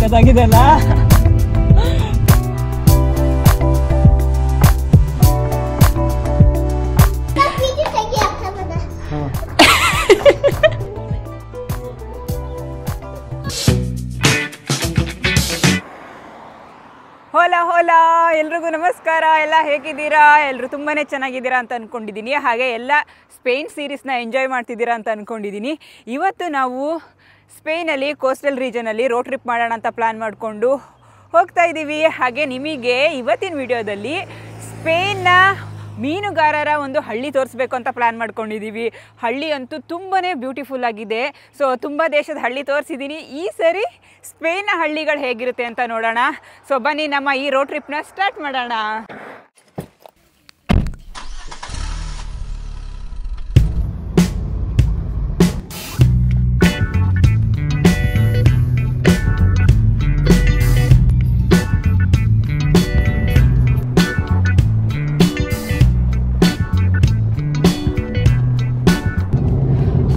ಸಖತ್ತಾಗಿದೆ ಅಲ್ಲ. ಹೋಲಾ ಹೋಲಾ, ಎಲ್ರಿಗೂ ನಮಸ್ಕಾರ. ಎಲ್ಲ ಹೇಗಿದ್ದೀರಾ? ಎಲ್ಲರೂ ತುಂಬಾ ಚೆನ್ನಾಗಿದ್ದೀರಾ ಅಂತ ಅಂದ್ಕೊಂಡಿದ್ದೀನಿ. ಹಾಗೆ ಎಲ್ಲ ಸ್ಪೇನ್ ಸೀರೀಸ್ನ ಎಂಜಾಯ್ ಮಾಡ್ತಿದ್ದೀರಾ ಅಂತ ಅಂದ್ಕೊಂಡಿದ್ದೀನಿ. ಇವತ್ತು ನಾವು ಸ್ಪೇನಲ್ಲಿ ಕೋಸ್ಟಲ್ ರೀಜನಲ್ಲಿ ರೋಡ್ ಟ್ರಿಪ್ ಮಾಡೋಣ ಅಂತ ಪ್ಲ್ಯಾನ್ ಮಾಡಿಕೊಂಡು ಹೋಗ್ತಾ ಇದ್ದೀವಿ. ಹಾಗೆ ನಿಮಗೆ ಇವತ್ತಿನ ವಿಡಿಯೋದಲ್ಲಿ ಸ್ಪೇನ್ನ ಮೀನುಗಾರರ ಒಂದು ಹಳ್ಳಿ ತೋರಿಸ್ಬೇಕು ಅಂತ ಪ್ಲ್ಯಾನ್ ಮಾಡ್ಕೊಂಡಿದ್ದೀವಿ. ಹಳ್ಳಿ ಅಂತೂ ತುಂಬಾ ಬ್ಯೂಟಿಫುಲ್ ಆಗಿದೆ. ಸೊ ತುಂಬ ದೇಶದ ಹಳ್ಳಿ ತೋರಿಸಿದ್ದೀನಿ. ಈ ಸರಿ ಸ್ಪೇನ್ನ ಹಳ್ಳಿಗಳು ಹೇಗಿರುತ್ತೆ ಅಂತ ನೋಡೋಣ. ಸೊ ಬನ್ನಿ ನಮ್ಮ ಈ ರೋಡ್ ಟ್ರಿಪ್ನ ಸ್ಟಾರ್ಟ್ ಮಾಡೋಣ.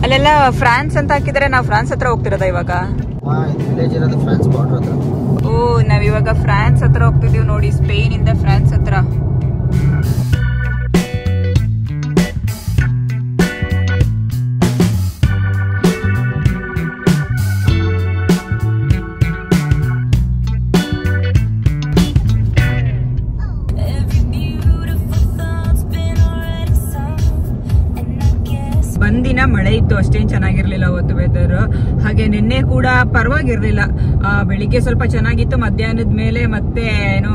ಅಲ್ಲೆಲ್ಲ ಫ್ರಾನ್ಸ್ ಅಂತ ಹಾಕಿದರೆ ನಾವು ಫ್ರಾನ್ಸ್ ಹತ್ರ ಹೋಗ್ತಿರೋದ ಇವಾಗ? ಓ, ನಾವಿವಾಗ ಫ್ರಾನ್ಸ್ ಹತ್ರ ಹೋಗ್ತಿದೀವಿ ನೋಡಿ. ಸ್ಪೇನ್ ಇಂದ ಫ್ರಾನ್ಸ್ ಹತ್ರ. ಒಂದಿನ ಮಳೆ ಇತ್ತು, ಅಷ್ಟೇನು ಚೆನ್ನಾಗಿರ್ಲಿಲ್ಲ ಅವತ್ತು ವೆದರ್. ಹಾಗೆ ನಿನ್ನೆ ಕೂಡ ಪರವಾಗಿರ್ಲಿಲ್ಲ. ಬೆಳಿಗ್ಗೆ ಸ್ವಲ್ಪ ಚೆನ್ನಾಗಿತ್ತು, ಮಧ್ಯಾಹ್ನದ ಮೇಲೆ ಮತ್ತೆ ಏನೋ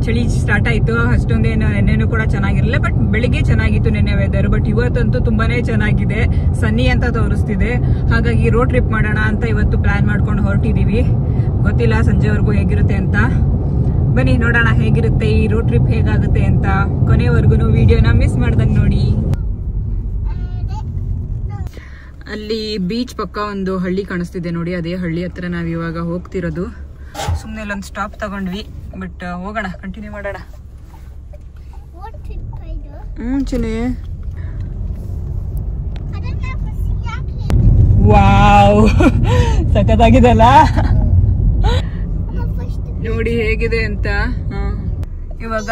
ಚಳಿ ಸ್ಟಾರ್ಟ್ ಆಯ್ತು. ಅಷ್ಟೊಂದೇನು ನಿನ್ನೆನೂ ಕೂಡ ಚೆನ್ನಾಗಿರ್ಲಿಲ್ಲ, ಬಟ್ ಬೆಳಿಗ್ಗೆ ಚೆನ್ನಾಗಿತ್ತು ನಿನ್ನೆ ವೆದರ್. ಬಟ್ ಇವತ್ತಂತೂ ತುಂಬಾನೇ ಚೆನ್ನಾಗಿದೆ, ಸನ್ನಿ ಅಂತ ತೋರಿಸ್ತಿದೆ. ಹಾಗಾಗಿ ರೋಡ್ ಟ್ರಿಪ್ ಮಾಡೋಣ ಅಂತ ಇವತ್ತು ಪ್ಲಾನ್ ಮಾಡ್ಕೊಂಡು ಹೊರಟಿದೀವಿ. ಗೊತ್ತಿಲ್ಲ ಸಂಜೆವರೆಗೂ ಹೇಗಿರುತ್ತೆ ಅಂತ. ಬನ್ನಿ ನೋಡೋಣ ಹೇಗಿರುತ್ತೆ ಈ ರೋಡ್ ಟ್ರಿಪ್, ಹೇಗಾಗುತ್ತೆ ಅಂತ. ಕೊನೆವರೆಗೂ ವಿಡಿಯೋನ ಮಿಸ್ ಮಾಡ್ದಂಗೆ ನೋಡಿ. ಅಲ್ಲಿ ಬೀಚ್ ಪಕ್ಕ ಒಂದು ಹಳ್ಳಿ ಕಾಣಿಸ್ತಿದೆ ನೋಡಿ, ಅದೇ ಹಳ್ಳಿ ಹತ್ರ ನಾವ್ ಇವಾಗ ಹೋಗ್ತಿರೋದು. ಸುಮ್ನೆ ಇಲ್ಲೊಂದು ಸ್ಟಾಪ್ ತಗೊಂಡ್ವಿ, ಬಟ್ ಹೋಗೋಣ, ಕಂಟಿನ್ಯೂ ಮಾಡೋಣ. ಚಿನಿ, ವಾವ್ ಸಖತ್ತಾಗಿದೆ ಅಲ್ಲ. ನೋಡಿ ಹೇಗಿದೆ ಅಂತ. ಇವಾಗ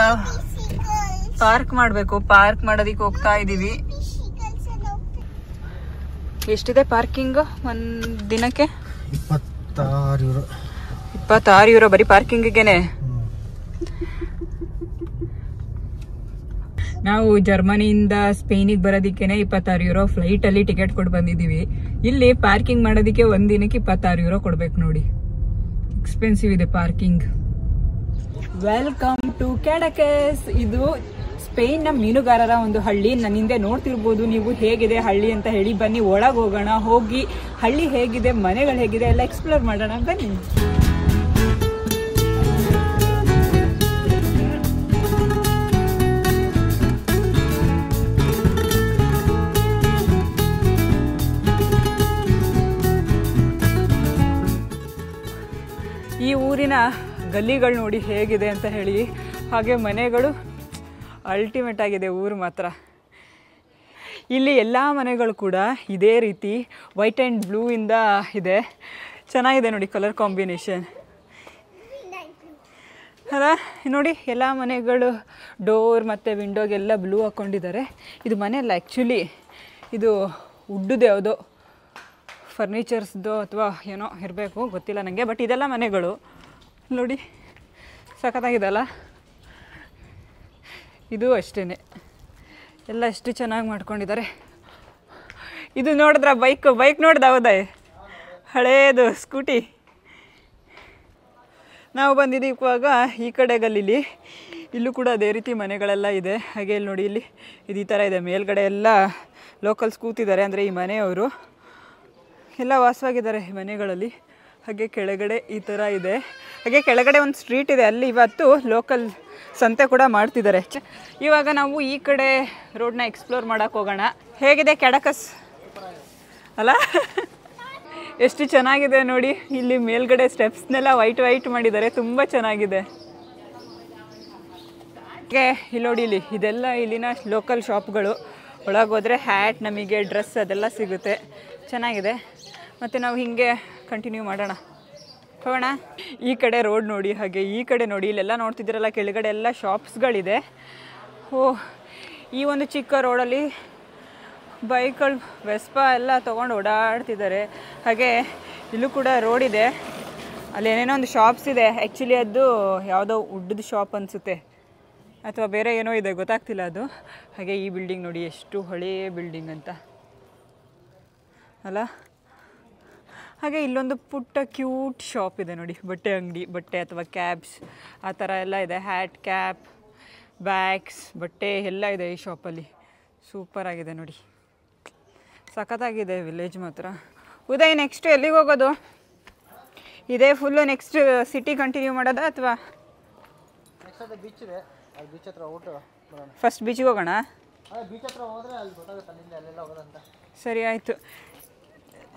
ಪಾರ್ಕ್ ಮಾಡ್ಬೇಕು, ಪಾರ್ಕ್ ಮಾಡೋದಿಕ್ಕೆ ಹೋಗ್ತಾ ಇದೀವಿ. ಎಷ್ಟಿದೆ ಪಾರ್ಕಿಂಗ್ ಒಂದ್ ದಿನಕ್ಕೆ? 26 ಯೂರೋ ಬರೀ ಪಾರ್ಕಿಂಗಿಗೆನೆ. ನಾವು ಜರ್ಮನಿಯಿಂದ ಸ್ಪೇನಿಗೆ ಬರೋದಿಕ್ಕೇನೆ 26 ಯೂರೋ ಫ್ಲೈಟ್ ಅಲ್ಲಿ ಟಿಕೆಟ್ ಕೊಟ್ಟು ಬಂದಿದೀವಿ. ಇಲ್ಲಿ ಪಾರ್ಕಿಂಗ್ ಮಾಡೋದಿಕ್ಕೆ ಒಂದ್ ದಿನಕ್ಕೆ 26 ಯೂರೋ ಕೊಡ್ಬೇಕು ನೋಡಿ. ಎಕ್ಸ್ಪೆನ್ಸಿವ್ ಇದೆ ಪಾರ್ಕಿಂಗ್. Welcome to ಕ್ಯಾಡಕಸ್. ಇದು ಸ್ಪೇನ್ ನ ಮೀನುಗಾರರ ಒಂದು ಹಳ್ಳಿ. ನನ್ನ ಹಿಂದೆ ನೋಡ್ತಿರ್ಬೋದು ನೀವು ಹೇಗಿದೆ ಹಳ್ಳಿ ಅಂತ ಹೇಳಿ. ಬನ್ನಿ ಒಳಗೆ ಹೋಗೋಣ, ಹೋಗಿ ಹಳ್ಳಿ ಹೇಗಿದೆ, ಮನೆಗಳು ಹೇಗಿದೆ ಎಲ್ಲ ಎಕ್ಸ್ಪ್ಲೋರ್ ಮಾಡೋಣ. ಬನ್ನಿ. ಈ ಊರಿನ ಗಲ್ಲಿಗಳು ನೋಡಿ ಹೇಗಿದೆ ಅಂತ ಹೇಳಿ. ಹಾಗೆ ಮನೆಗಳು ಅಲ್ಟಿಮೇಟ್ ಆಗಿದೆ ಊರು ಮಾತ್ರ. ಇಲ್ಲಿ ಎಲ್ಲ ಮನೆಗಳು ಕೂಡ ಇದೇ ರೀತಿ ವೈಟ್ ಆ್ಯಂಡ್ ಬ್ಲೂ ಇಂದ ಇದೆ. ಚೆನ್ನಾಗಿದೆ ನೋಡಿ ಕಲರ್ ಕಾಂಬಿನೇಷನ್ ಅಲ್ಲ. ನೋಡಿ ಎಲ್ಲ ಮನೆಗಳು ಡೋರ್ ಮತ್ತು ವಿಂಡೋಗೆಲ್ಲ ಬ್ಲೂ ಹಾಕ್ಕೊಂಡಿದ್ದಾರೆ. ಇದು ಮನೆ ಅಲ್ಲ ಆ್ಯಕ್ಚುಲಿ, ಇದು ವುಡ್ದು ಯಾವುದೋ ಫರ್ನಿಚರ್ಸ್ದು ಅಥವಾ ಏನೋ ಇರಬೇಕು, ಗೊತ್ತಿಲ್ಲ ನನಗೆ. ಬಟ್ ಇದೆಲ್ಲ ಮನೆಗಳು ನೋಡಿ, ಸಖತ್ತಾಗಿದೆಲ್ಲ. ಇದು ಅಷ್ಟೇ, ಎಲ್ಲ ಎಷ್ಟು ಚೆನ್ನಾಗಿ ಮಾಡ್ಕೊಂಡಿದ್ದಾರೆ. ಇದು ನೋಡಿದ್ರ ಬೈಕ್ ನೋಡ್ದ? ಹೌದಾ, ಹಳೇದು ಸ್ಕೂಟಿ. ನಾವು ಬಂದಿದ್ದೀವಿ ಇವಾಗ ಈ ಕಡೆ ಗಲ್ಲಿಲಿ. ಇಲ್ಲೂ ಕೂಡ ಅದೇ ರೀತಿ ಮನೆಗಳೆಲ್ಲ ಇದೆ. ಹಾಗೆ ಇಲ್ಲಿ ನೋಡಿ, ಇಲ್ಲಿ ಇದು ಈ ಥರ ಇದೆ. ಮೇಲ್ಗಡೆ ಎಲ್ಲ ಲೋಕಲ್ಸ್ ಕೂತಿದ್ದಾರೆ, ಅಂದರೆ ಈ ಮನೆಯವರು ಎಲ್ಲ ವಾಸವಾಗಿದ್ದಾರೆ ಈ ಮನೆಗಳಲ್ಲಿ. ಹಾಗೆ ಕೆಳಗಡೆ ಈ ಥರ ಇದೆ. ಹಾಗೆ ಕೆಳಗಡೆ ಒಂದು ಸ್ಟ್ರೀಟ್ ಇದೆ, ಅಲ್ಲಿ ಇವತ್ತು ಲೋಕಲ್ ಸಂತೆ ಕೂಡ ಮಾಡ್ತಿದ್ದಾರೆ. ಇವಾಗ ನಾವು ಈ ಕಡೆ ರೋಡ್ನ ಎಕ್ಸ್ಪ್ಲೋರ್ ಮಾಡೋಕ್ಕೆ ಹೋಗೋಣ. ಹೇಗಿದೆ ಕ್ಯಾಡಕಸ್ ಅಲ್ಲ? ಎಷ್ಟು ಚೆನ್ನಾಗಿದೆ ನೋಡಿ. ಇಲ್ಲಿ ಮೇಲ್ಗಡೆ ಸ್ಟೆಪ್ಸ್ನೆಲ್ಲ ವೈಟ್ ಮಾಡಿದ್ದಾರೆ, ತುಂಬ ಚೆನ್ನಾಗಿದೆ. ಹಾಗೆ ಇಲ್ಲಿ ನೋಡಿ, ಇದೆಲ್ಲ ಇಲ್ಲಿನ ಲೋಕಲ್ ಶಾಪ್ಗಳು. ಒಳಗೆ ಹೋದರೆ ಹ್ಯಾಟ್, ನಮಗೆ ಡ್ರೆಸ್ ಅದೆಲ್ಲ ಸಿಗುತ್ತೆ, ಚೆನ್ನಾಗಿದೆ. ಮತ್ತು ನಾವು ಹೀಗೆ ಕಂಟಿನ್ಯೂ ಮಾಡೋಣ. ಹೋಗೋಣ. ಈ ಕಡೆ ರೋಡ್ ನೋಡಿ, ಹಾಗೆ ಈ ಕಡೆ ನೋಡಿ, ಇಲ್ಲೆಲ್ಲ ನೋಡ್ತಿದ್ದೀರಲ್ಲ ಕೆಳಗಡೆ ಎಲ್ಲ ಶಾಪ್ಸ್ಗಳಿದೆ. ಈ ಒಂದು ಚಿಕ್ಕ ರೋಡಲ್ಲಿ ಬೈಕ್ಗಳು ವೆಸ್ಪಾ ಎಲ್ಲ ತೊಗೊಂಡು ಓಡಾಡ್ತಿದ್ದಾರೆ. ಹಾಗೆ ಇಲ್ಲೂ ಕೂಡ ರೋಡ್ ಇದೆ, ಅಲ್ಲಿ ಏನೇನೋ ಒಂದು ಶಾಪ್ಸ್ ಇದೆ. ಆ್ಯಕ್ಚುಲಿ ಅದು ಯಾವುದೋ ವುಡ್ದು ಶಾಪ್ ಅನಿಸುತ್ತೆ ಅಥವಾ ಬೇರೆ ಏನೋ ಇದೆ, ಗೊತ್ತಾಗ್ತಿಲ್ಲ ಅದು. ಹಾಗೆ ಈ ಬಿಲ್ಡಿಂಗ್ ನೋಡಿ, ಎಷ್ಟು ಹಳೆಯ ಬಿಲ್ಡಿಂಗ್ ಅಂತ ಅಲ್ಲ. ಹಾಗೆ ಇಲ್ಲೊಂದು ಪುಟ್ಟ ಕ್ಯೂಟ್ ಶಾಪ್ ಇದೆ ನೋಡಿ, ಬಟ್ಟೆ ಅಂಗಡಿ, ಬಟ್ಟೆ ಅಥವಾ ಕ್ಯಾಬ್ಸ್ ಆ ಥರ ಎಲ್ಲ ಇದೆ. ಹ್ಯಾಟ್, ಕ್ಯಾಪ್, ಬ್ಯಾಗ್ಸ್, ಬಟ್ಟೆ ಎಲ್ಲ ಇದೆ ಈ ಶಾಪಲ್ಲಿ. ಸೂಪರಾಗಿದೆ ನೋಡಿ, ಸಖತ್ತಾಗಿದೆ ವಿಲೇಜ್ ಮಾತ್ರ. ಉದಯ್, ನೆಕ್ಸ್ಟ್ ಎಲ್ಲಿಗೆ ಹೋಗೋದು? ಇದೇ ಫುಲ್ಲು ನೆಕ್ಸ್ಟ್ ಸಿಟಿ ಕಂಟಿನ್ಯೂ ಮಾಡೋದಾ ಅಥವಾ ಫಸ್ಟ್ ಬೀಚಿಗೆ ಹೋಗೋಣ? ಸರಿ ಆಯಿತು.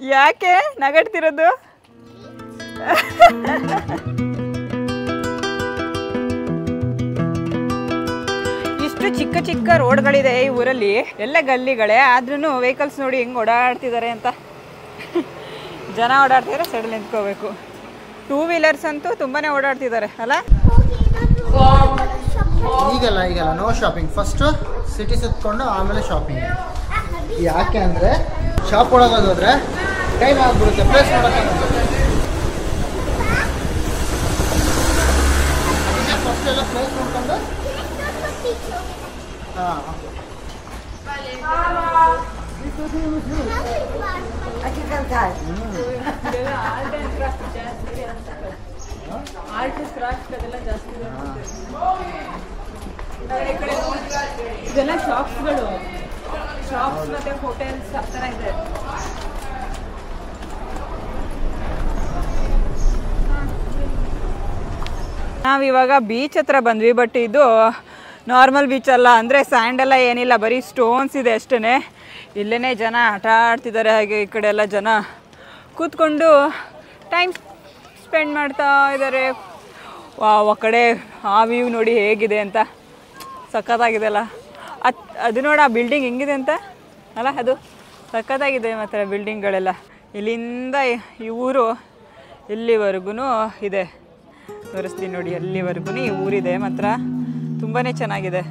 ಯಾಕೆ ನಗಡ್ತಿರೋದು? ಇಷ್ಟು ಚಿಕ್ಕ ಚಿಕ್ಕ ರೋಡ್ಗಳಿದೆ ಈ ಊರಲ್ಲಿ, ಎಲ್ಲ ಗಲ್ಲಿಗಳೇ, ಆದ್ರೂ ವೆಹಿಕಲ್ಸ್ ನೋಡಿ ಹೆಂಗೆ ಓಡಾಡ್ತಿದ್ದಾರೆ ಅಂತ. ಜನ ಓಡಾಡ್ತಿದ್ದಾರೆ, ಸೈಡಲ್ಲಿ ನಿಂತ್ಕೋಬೇಕು. ಟೂ ವೀಲರ್ಸ್ ಅಂತೂ ತುಂಬಾ ಓಡಾಡ್ತಿದ್ದಾರೆ ಅಲ್ಲ. ಈಗಲ್ಲ ನೋ ಶಾಪಿಂಗ್, ಫಸ್ಟು ಸಿಟಿ ಸುತ್ಕೊಂಡು ಆಮೇಲೆ ಶಾಪಿಂಗ್. ಯಾಕೆ ಅಂದರೆ ಶಾಪ್ ಒಳಗೆ ಹೋದ್ರೆ ಟೈಮ್ ಆಗಿಬಿಡುತ್ತೆ, ಪ್ಲೇಸ್ ಮಾಡೋಕ್ಕಾಗುತ್ತೆ. ಫಸ್ಟ್ ಎಲ್ಲ ಪ್ಲೇಸ್ ನೋಡ್ಕೊಂಡು ಇದೆಲ್ಲ ಶಾಪ್ಸ್ಗಳು, ಶಾಪ್ಸ್ ಮತ್ತೆ ಹೋಟೆಲ್ಸ್ ಆ ಥರ ಇದೆ. ನಾವಿವಾಗ ಬೀಚ್ ಹತ್ರ ಬಂದ್ವಿ, ಬಟ್ ಇದು ನಾರ್ಮಲ್ ಬೀಚ್ ಅಲ್ಲ, ಅಂದರೆ ಸ್ಯಾಂಡ್ ಎಲ್ಲ ಏನಿಲ್ಲ, ಬರೀ ಸ್ಟೋನ್ಸ್ ಇದೆ ಅಷ್ಟೇ. ಇಲ್ಲೇ ಜನ ಆಟ ಆಡ್ತಿದ್ದಾರೆ, ಹಾಗೆ ಈ ಕಡೆ ಎಲ್ಲ ಜನ ಕೂತ್ಕೊಂಡು ಟೈಮ್ ಸ್ಪೆಂಡ್ ಮಾಡ್ತಾ ಇದ್ದಾರೆ. ಆ ಕಡೆ ಆ ವ್ಯೂ ನೋಡಿ ಹೇಗಿದೆ ಅಂತ, ಸಖತ್ತಾಗಿದೆ ಅಲ್ಲ. ಅದು ನೋಡಿ ಆ ಬಿಲ್ಡಿಂಗ್ ಹೆಂಗಿದೆ ಅಂತ ಅಲ್ಲ, ಅದು ಸಖತ್ತಾಗಿದೆ ಮಾತ್ರ ಬಿಲ್ಡಿಂಗ್ಗಳೆಲ್ಲ. ಇಲ್ಲಿಂದ ಈ ಊರು ಇಲ್ಲಿವರೆಗೂ ಇದೆ, ತೋರಿಸ್ತೀನಿ ನೋಡಿ, ಅಲ್ಲಿವರೆಗೂ ಈ ಊರಿದೆ ಮಾತ್ರ, ತುಂಬಾ ಚೆನ್ನಾಗಿದೆ.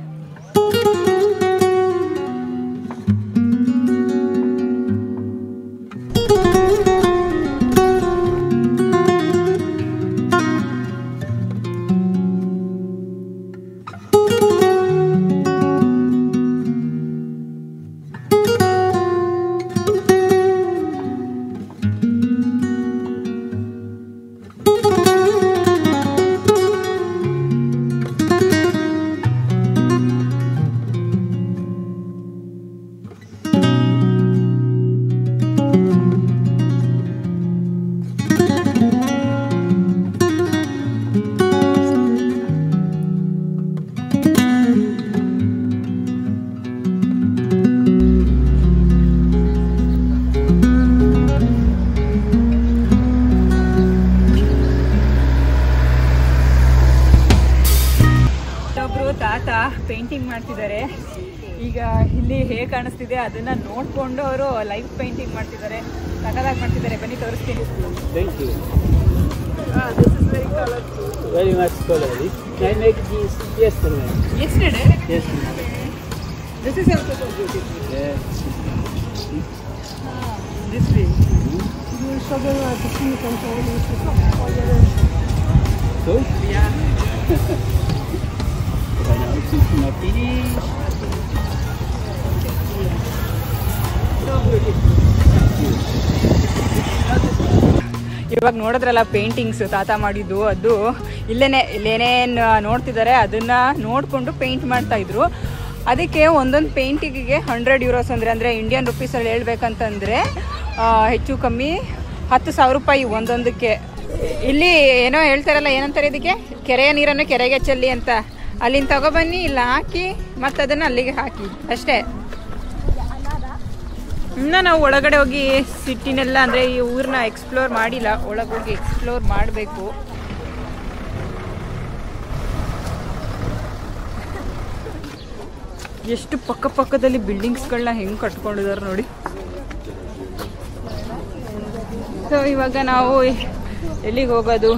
ಪೇಂಟಿಂಗ್ ಮಾಡ್ತಿದ್ದಾರೆ. ಈಗ ಇಲ್ಲಿ ಹೇಗೆ ಕಾಣಿಸ್ತಿದೆ ಅದನ್ನ ನೋಡ್ಕೊಂಡು ಅವರು ಲೈವ್ ಪೇಂಟಿಂಗ್ ಮಾಡ್ತಿದ್ದಾರೆ, ಸಖತ್ತಾಗಿ ಮಾಡ್ತಿದ್ದಾರೆ. ಬನ್ನಿ ತೋರಿಸ್ತೀನಿ. This is very colorful. Very much colorful. I make this yesterday. Yesterday? Yes. This is also so beautiful. Yes. This way. So? Yeah. Not finished. So beautiful. ಇವಾಗ ನೋಡಿದ್ರಲ್ಲ ಪೇಂಟಿಂಗ್ಸ್ ತಾತ ಮಾಡಿದ್ದು, ಅದು ಇಲ್ಲೇನೇನು ನೋಡ್ತಿದ್ದಾರೆ ಅದನ್ನು ನೋಡಿಕೊಂಡು ಪೇಂಟ್ ಮಾಡ್ತಾಯಿದ್ರು. ಅದಕ್ಕೆ ಒಂದೊಂದು ಪೇಂಟಿಂಗಿಗೆ 100 euros ಅಂದರೆ ಇಂಡಿಯನ್ ರುಪೀಸಲ್ಲಿ ಹೇಳ್ಬೇಕಂತಂದರೆ ಹೆಚ್ಚು ಕಮ್ಮಿ 10,000 ರೂಪಾಯಿ ಒಂದೊಂದಕ್ಕೆ. ಇಲ್ಲಿ ಏನೋ ಹೇಳ್ತಾರಲ್ಲ, ಏನಂತಾರೆ ಇದಕ್ಕೆ, ಕೆರೆಯ ನೀರನ್ನು ಕೆರೆಗೆ ಚೆಲ್ಲಿ ಅಂತ. ಅಲ್ಲಿಂದ ತಗೊಬನ್ನಿ, ಇಲ್ಲ ಹಾಕಿ ಮತ್ತು ಅದನ್ನು ಅಲ್ಲಿಗೆ ಹಾಕಿ ಅಷ್ಟೇ. ಇನ್ನು ನಾವು ಒಳಗಡೆ ಹೋಗಿ ಸಿಟಿನೆಲ್ಲ, ಅಂದರೆ ಈ ಊರನ್ನ ಎಕ್ಸ್ಪ್ಲೋರ್ ಮಾಡಿಲ್ಲ, ಒಳಗೋಗಿ ಎಕ್ಸ್ಪ್ಲೋರ್ ಮಾಡಬೇಕು. ಎಷ್ಟು ಪಕ್ಕದಲ್ಲಿ ಬಿಲ್ಡಿಂಗ್ಸ್ಗಳನ್ನ ಹೆಂಗೆ ಕಟ್ಕೊಂಡಿದ್ದಾರೆ ನೋಡಿ. ಸೊ ಇವಾಗ ನಾವು ಎಲ್ಲಿಗೆ ಹೋಗೋದು?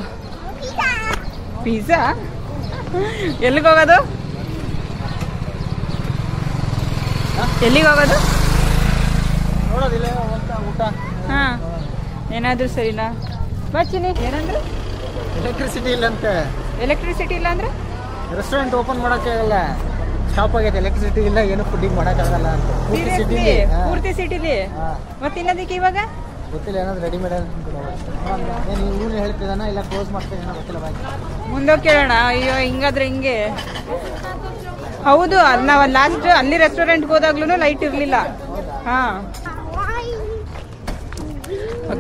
ಪಿಜ್ಜಾ? ಎಲ್ಲಿಗೆ ಹೋಗೋದು? ಎಲ್ಲಿಗೆ ಹೋಗೋದು? ನೋಡೋದಿಲ್ಲ ಊಟ. ಹಾಂ, ಏನಾದರೂ ಸರಿನಾ? ಬಚ್ಚಿನಿ ಏನಂದ್ರೆ ಎಲೆಕ್ಟ್ರಿಸಿಟಿ ಇಲ್ಲಂತೆ. ಎಲೆಕ್ಟ್ರಿಸಿಟಿ ಇಲ್ಲ ಅಂದರೆ ರೆಸ್ಟೋರೆಂಟ್ ಓಪನ್ ಮಾಡೋಕ್ಕಾಗಲ್ಲ, ಸ್ಟಾಪ್ ಆಗೈತೆ. ಎಲೆಕ್ಟ್ರಿಸಿಟಿ ಇಲ್ಲ, ಏನು ಫುಡ್ಡಿಂಗ್ ಮಾಡೋಕ್ಕಾಗಲ್ಲ ಅಂತ. ಪೂರ್ತಿ ಸಿಟಿಲಿ. ಮತ್ತೆ ಇನ್ನದಕ್ಕೆ ಇವಾಗ ಗೊತ್ತಿಲ್ಲ, ಏನಾದ್ರು ರೆಡಿಮೇಡ್ ಏನು ಇವ್ರು ಹೇಳ್ತಿದ್ದಾನ ಇಲ್ಲ ಕ್ಲೋಸ್ ಮಾಡ್ತಿದ್ದಾನ ಗೊತ್ತಿಲ್ಲ. ಬಾಯ್ ಮುಂದೋಗಿ ಕೇಳೋಣ. ಅಯ್ಯೋ ಹಿಂಗಾದ್ರೆ ಹಿಂಗೆ. ಹೌದು, ನಾವು ಲಾಸ್ಟ್ ಅಲ್ಲಿ ರೆಸ್ಟೋರೆಂಟ್ಗೆ ಹೋದಾಗ್ಲೂ ಲೈಟ್ ಇರಲಿಲ್ಲ. ಹಾಂ,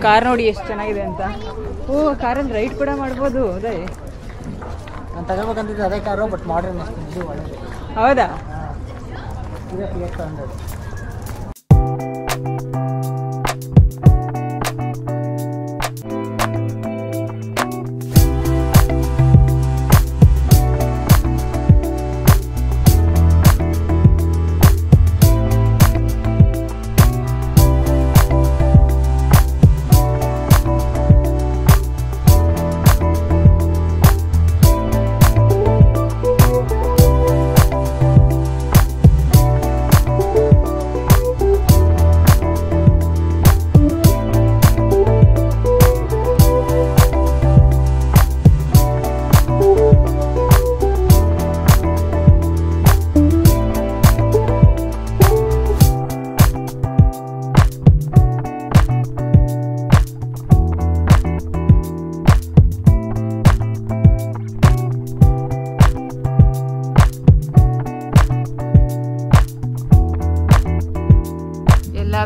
ಕಾರ್ ನೋಡಿ ಎಷ್ಟು ಚೆನ್ನಾಗಿದೆ ಅಂತ. ಓ, ಕಾರಲ್ಲಿ ರೈಡ್ ಕೂಡ ಮಾಡ್ಬೋದು. ಅದೇ ನಾನು ತಗೋಬೇಕಂತಿದ್ದೆ ಅದೇ ಕಾರು, ಬಟ್ ಮಾಡ್ರನ್ ಅಷ್ಟು ಇದು ಒಳ್ಳೆಯದು. ಹೌದಾ? ಇದೇ Fiat 500.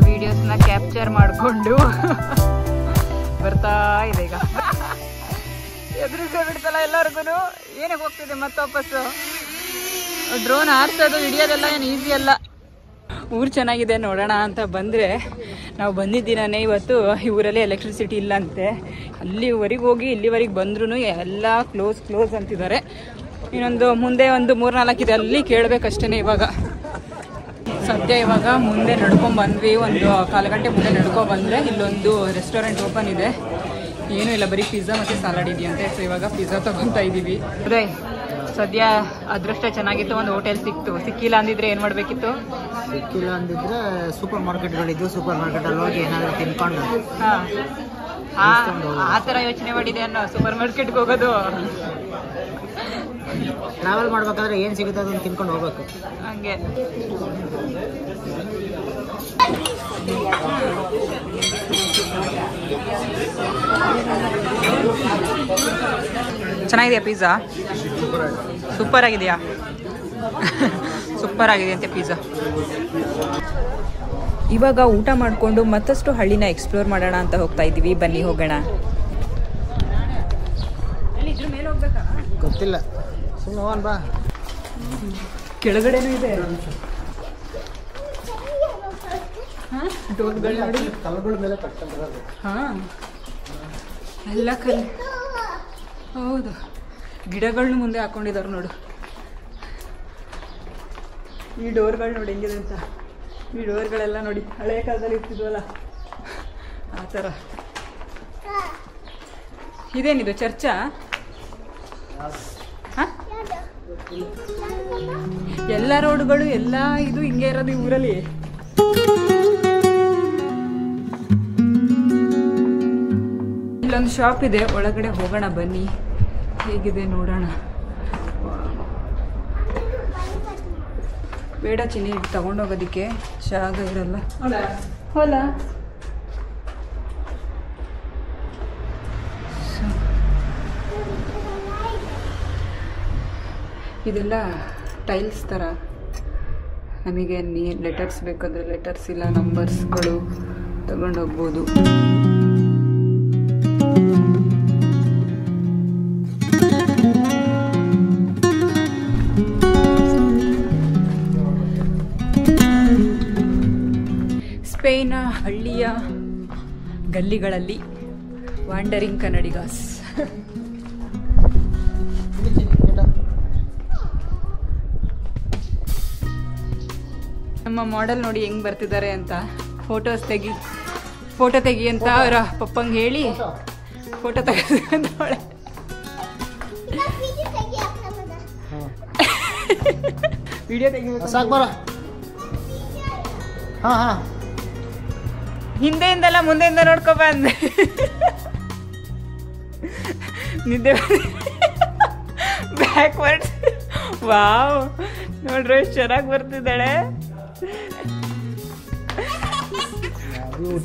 ವಿಡಿಯೋಸ್ನ ಕ್ಯಾಪ್ಚರ್ ಮಾಡಿಕೊಂಡು ಬರ್ತಾ ಇದೆ. ಈಗ ಎದುರಿಸೇ ಬಿಡ್ತಲ್ಲ ಎಲ್ಲರಿಗೂ. ಏನಕ್ಕೆ ಹೋಗ್ತಿದೆ ಮತ್ತೆ ವಾಪಸ್ಸು? ಡ್ರೋನ್ ಹಾರಿಸೋದು ಹಿಡಿಯೋದೆಲ್ಲ ಏನು ಈಸಿ ಅಲ್ಲ. ಊರು ಚೆನ್ನಾಗಿದೆ ನೋಡೋಣ ಅಂತ ಬಂದರೆ, ನಾವು ಬಂದಿದ್ದೀನೇ ಇವತ್ತು. ಈ ಊರಲ್ಲಿ ಎಲೆಕ್ಟ್ರಿಸಿಟಿ ಇಲ್ಲಂತೆ. ಅಲ್ಲಿವರೆಗೆ ಹೋಗಿ ಇಲ್ಲಿವರೆಗೆ ಬಂದ್ರೂ ಎಲ್ಲ ಕ್ಲೋಸ್ ಅಂತಿದ್ದಾರೆ. ಇನ್ನೊಂದು ಮುಂದೆ ಒಂದು 3-4 ಇದೆ, ಅಲ್ಲಿ ಕೇಳಬೇಕಷ್ಟೇ. ಇವಾಗ ಸದ್ಯ ಇವಾಗ ಮುಂದೆ ನಡ್ಕೊಂಡ್ಬಂದ್ವಿ. ಒಂದು 1/4 ಗಂಟೆ ಮುಂದೆ ನಡ್ಕೊಂಡ್ಬಂದರೆ ಇಲ್ಲೊಂದು ರೆಸ್ಟೋರೆಂಟ್ ಓಪನ್ ಇದೆ. ಏನೂ ಇಲ್ಲ, ಬರೀ ಪಿಜ್ಜಾ ಮತ್ತು ಸಲಾಡ್ ಇದೆಯಂತೆ. ಸೊ ಇವಾಗ ಪಿಜ್ಜಾ ತೊಗೊತಾ ಇದ್ದೀವಿ. ಅದೇ ಸದ್ಯ ಅದೃಷ್ಟ ಚೆನ್ನಾಗಿತ್ತು, ಒಂದು ಹೋಟೆಲ್ ಸಿಕ್ಕಿಲ್ಲ ಅಂದಿದ್ರೆ ಏನು ಮಾಡಬೇಕಿತ್ತು? ಸಿಕ್ಕಿಲ್ಲ ಅಂದಿದ್ರೆ ಸೂಪರ್ ಮಾರ್ಕೆಟ್ಗಳಿದ್ದು, ಸೂಪರ್ ಮಾರ್ಕೆಟಲ್ಲಿ ಹೋಗಿ ಏನಾದರೂ ತಿನ್ಕೊಂಡು ಆ ಥರ ಯೋಚನೆ ಮಾಡಿದೆ ಅನ್ನೋ. ಸೂಪರ್ ಮಾರ್ಕೆಟ್ಗೆ ಹೋಗೋದು, ಟ್ರಾವೆಲ್ ಮಾಡ್ಬೇಕಾದ್ರೆ ಏನು ಸಿಗುತ್ತೆ ಅದನ್ನು ತಿನ್ಕೊಂಡು ಹೋಗ್ಬೇಕು. ಹಂಗೆ ಚೆನ್ನಾಗಿದೆಯಾ ಪಿಜ್ಜಾ? ಸೂಪರ್ ಆಗಿದೆಯಾ? ಸೂಪರ್ ಆಗಿದೆ ಅಂತೆ ಪಿಜ್ಜಾ. ಇವಾಗ ಊಟ ಮಾಡಿಕೊಂಡು ಮತ್ತಷ್ಟು ಹಳ್ಳಿನ ಎಕ್ಸ್ಪ್ಲೋರ್ ಮಾಡೋಣ ಅಂತ ಹೋಗ್ತಾ ಇದ್ದೀವಿ. ಬನ್ನಿ ಹೋಗೋಣ. ಗೊತ್ತಿಲ್ಲ, ಸುಮ್ಮನೆ ಹೋಗೋಣ ಬಾ. ಕೆಳಗಡೆನೂ ಇದೆ. ಡೋರ್ಗಳು ನೋಡಿ, ಕಲ್ಲುಗಳ ಮೇಲೆ ಕಟ್ಕೊಂಡಿರೋದು. ಹಾಂ, ಎಲ್ಲ ಕಲ್ಲು. ಹೌದು, ಗಿಡಗಳನ್ನ ಮುಂದೆ ಹಾಕೊಂಡಿದ್ದಾರೆ ನೋಡು. ಈ ಡೋರ್ಗಳು ನೋಡಿ ಹೆಂಗಿದೆ ಅಂತ. ಈ ಡೋರ್ಗಳೆಲ್ಲ ನೋಡಿ ಹಳೆಯ ಕಾಲದಲ್ಲಿ ಇರ್ತಿದ್ವಲ್ಲ ಆ ಥರ. ಇದೇನಿದು ಚರ್ಚಾ? ಹಾಂ, ಎಲ್ಲ ರೋಡ್ಗಳು ಎಲ್ಲ ಇದು ಹಿಂಗೆ ಇರೋದು ಈ ಊರಲ್ಲಿ. ಇಲ್ಲೊಂದು ಶಾಪ್ ಇದೆ, ಒಳಗಡೆ ಹೋಗೋಣ ಬನ್ನಿ. ಹೇಗಿದೆ ನೋಡೋಣ. ಬೇಡ ಚಿನ್ನಿ, ತಗೊಂಡೋಗೋದಕ್ಕೆ ಜಾಗ ಇರಲ್ಲ. ಹೊಲ ಇದೆಲ್ಲ ಟೈಲ್ಸ್ ಥರ. ನಮಗೆ ಲೆಟರ್ಸ್ ಬೇಕಾದರೆ ಲೆಟರ್ಸ್ ಇಲ್ಲ ನಂಬರ್ಸ್ಗಳು ತಗೊಂಡೋಗ್ಬೋದು. ಸ್ಪೇನ್ನ ಹಳ್ಳಿಯ ಗಲ್ಲಿಗಳಲ್ಲಿ ವಾಂಡರಿಂಗ್ ಕನ್ನಡಿಗಾಸ್. ನಮ್ಮ ಮಾಡೆಲ್ ನೋಡಿ ಹೆಂಗ್ ಬರ್ತಿದ್ದಾರೆ ಅಂತ. ಫೋಟೋ ತೆಗಿ ಅಂತ ಅವರ ಪಪ್ಪಂಗೆ ಹೇಳಿ ಫೋಟೋ ತೆಗೆದುಕೊಂಡವಳೆ. ವಿಡಿಯೋ ತೆಗಿಬೇಕು. ಸಾಕು ಬರೋ. ಹಾಂ ಹಿಂದೆಯಿಂದಲ್ಲ ಮುಂದೆಯಿಂದ ನೋಡ್ಕೊ ಬಂದೆ. ನಿದ್ದೆ ಬ್ಯಾಕ್ವರ್ಡ್ಸ್. ವಾವ್, ನೋಡ್ರಿ ಎಷ್ಟು ಚೆನ್ನಾಗಿ ಬರ್ತಿದ್ದಾಳೆ.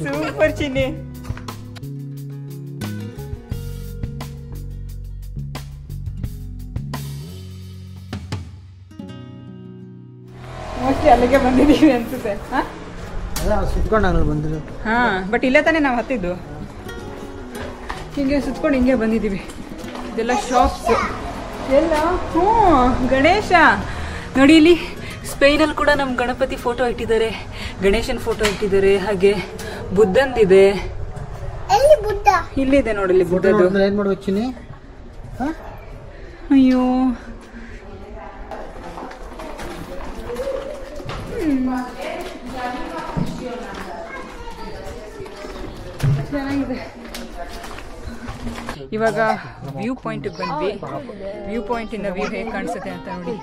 ಸೂಪರ್ ಚಿನ್ನಿ. ಮೋಸ್ಟ್ಲಿ ಅಲ್ಲಿಗೆ ಬಂದಿದ್ದೀವಿ ಅನ್ಸುತ್ತೆ. ಸುತ್ಕೊಂಡು ಬಂದಿದ್ದು. ಹಾ, ಬಟ್ ಇಲ್ಲೇ ತಾನೇ ನಾವು ಹತ್ತಿದ್ದು. ಹಿಂಗೆ ಸುತ್ಕೊಂಡು ಹಿಂಗೆ ಬಂದಿದ್ದೀವಿ. ಇದೆಲ್ಲ ಶಾಪ್ಸ್ ಎಲ್ಲ. ಹ್ಞೂ, ಗಣೇಶ ನೋಡಿ, ಇಲ್ಲಿ ಸ್ಪೇನಲ್ಲಿ ಕೂಡ ನಮ್ಮ ಗಣಪತಿ ಫೋಟೋ ಇಟ್ಟಿದ್ದಾರೆ, ಗಣೇಶನ್ ಫೋಟೋ ಇಟ್ಟಿದ್ದಾರೆ, ಹಾಗೆ ಬುದ್ಧಂದಿದೆ. ಇಲ್ಲಿದೆ ನೋಡಿ, ಇಲ್ಲಿ ಬುದ್ಧದ್ದು. ಏನ್ ಮಾಡ್ಬೇಕು ಚಿನ್ನಿ? ಅಯ್ಯೋ, ಚೆನ್ನಾಗಿದೆ. ಇವಾಗ ವ್ಯೂ ಪಾಯಿಂಟ್ ಬಂದ್ವಿ. ವ್ಯೂ ಪಾಯಿಂಟ್ ಇಂದ ವ್ಯೂ ಹೇಗೆ ಕಾಣಿಸುತ್ತೆ ಅಂತ ನೋಡಿ.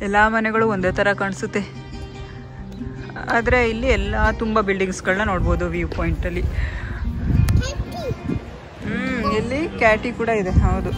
ಎಲ್ಲ ಮನೆಗಳು ಒಂದೇ ಥರ ಕಾಣಿಸುತ್ತೆ, ಆದರೆ ಇಲ್ಲಿ ಎಲ್ಲ ತುಂಬ ಬಿಲ್ಡಿಂಗ್ಸ್ಗಳನ್ನ ನೋಡ್ಬೋದು ವ್ಯೂ ಪಾಯಿಂಟಲ್ಲಿ. ಇಲ್ಲಿ ಕ್ಯಾಟಿ ಕೂಡ ಇದೆ. ಹೌದು,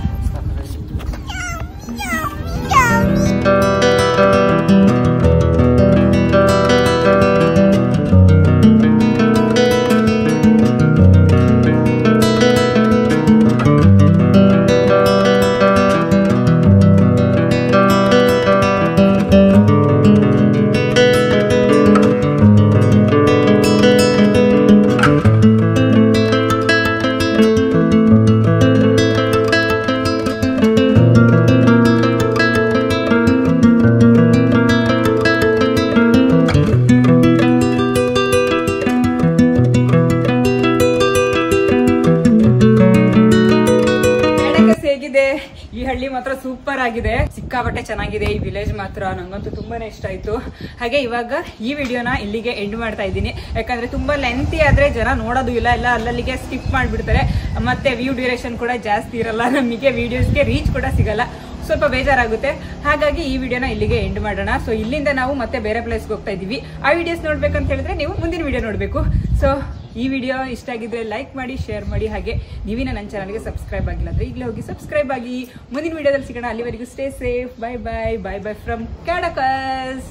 ಈ ಹಳ್ಳಿ ಮಾತ್ರ ಸೂಪರ್ ಆಗಿದೆ, ಸಿಕ್ಕಾಪಟ್ಟೆ ಚೆನ್ನಾಗಿದೆ. ಈ ವಿಲೇಜ್ ಮಾತ್ರ ನಂಗಂತೂ ತುಂಬಾನೇ ಇಷ್ಟ ಆಯ್ತು. ಹಾಗೆ ಇವಾಗ ಈ ವಿಡಿಯೋನ ಇಲ್ಲಿಗೆ ಎಂಡ್ ಮಾಡ್ತಾ ಇದ್ದೀನಿ, ಯಾಕಂದ್ರೆ ತುಂಬಾ ಲೆಂತಿ ಆದ್ರೆ ಜನ ನೋಡೋದು ಇಲ್ಲ, ಎಲ್ಲ ಅಲ್ಲಲ್ಲಿಗೆ ಸ್ಕಿಪ್ ಮಾಡ್ಬಿಡ್ತಾರೆ. ಮತ್ತೆ ವ್ಯೂ ಡ್ಯೂರೇಷನ್ ಕೂಡ ಜಾಸ್ತಿ ಇರಲ್ಲ, ನಮಗೆ ವಿಡಿಯೋಸ್ಗೆ ರೀಚ್ ಕೂಡ ಸಿಗಲ್ಲ, ಸ್ವಲ್ಪ ಬೇಜಾರಾಗುತ್ತೆ. ಹಾಗಾಗಿ ಈ ವಿಡಿಯೋನ ಇಲ್ಲಿಗೆ ಎಂಡ್ ಮಾಡೋಣ. ಸೊ ಇಲ್ಲಿಂದ ನಾವು ಮತ್ತೆ ಬೇರೆ ಪ್ಲೇಸ್ಗೆ ಹೋಗ್ತಾ ಇದೀವಿ. ಆ ವಿಡಿಯೋಸ್ ನೋಡ್ಬೇಕಂತ ಹೇಳಿದ್ರೆ ನೀವು ಮುಂದಿನ ವಿಡಿಯೋ ನೋಡ್ಬೇಕು. ಸೊ ಈ ವಿಡಿಯೋ ಇಷ್ಟ ಆಗಿದ್ರೆ ಲೈಕ್ ಮಾಡಿ, ಶೇರ್ ಮಾಡಿ. ಹಾಗೆ ನೀವಿನ ನನ್ನ ಚಾನಲ್ಗೆ ಸಬ್ಸ್ಕ್ರೈಬ್ ಆಗಿಲ್ಲ ಅಂದ್ರೆ ಈಗಲೇ ಹೋಗಿ ಸಬ್ಸ್ಕ್ರೈಬ್ ಆಗಿ. ಮುಂದಿನ ವಿಡಿಯೋದಲ್ಲಿ ಸಿಗೋಣ. ಅಲ್ಲಿವರೆಗೂ stay safe. Bye bye bye bye from ಕ್ಯಾಡಕಸ್.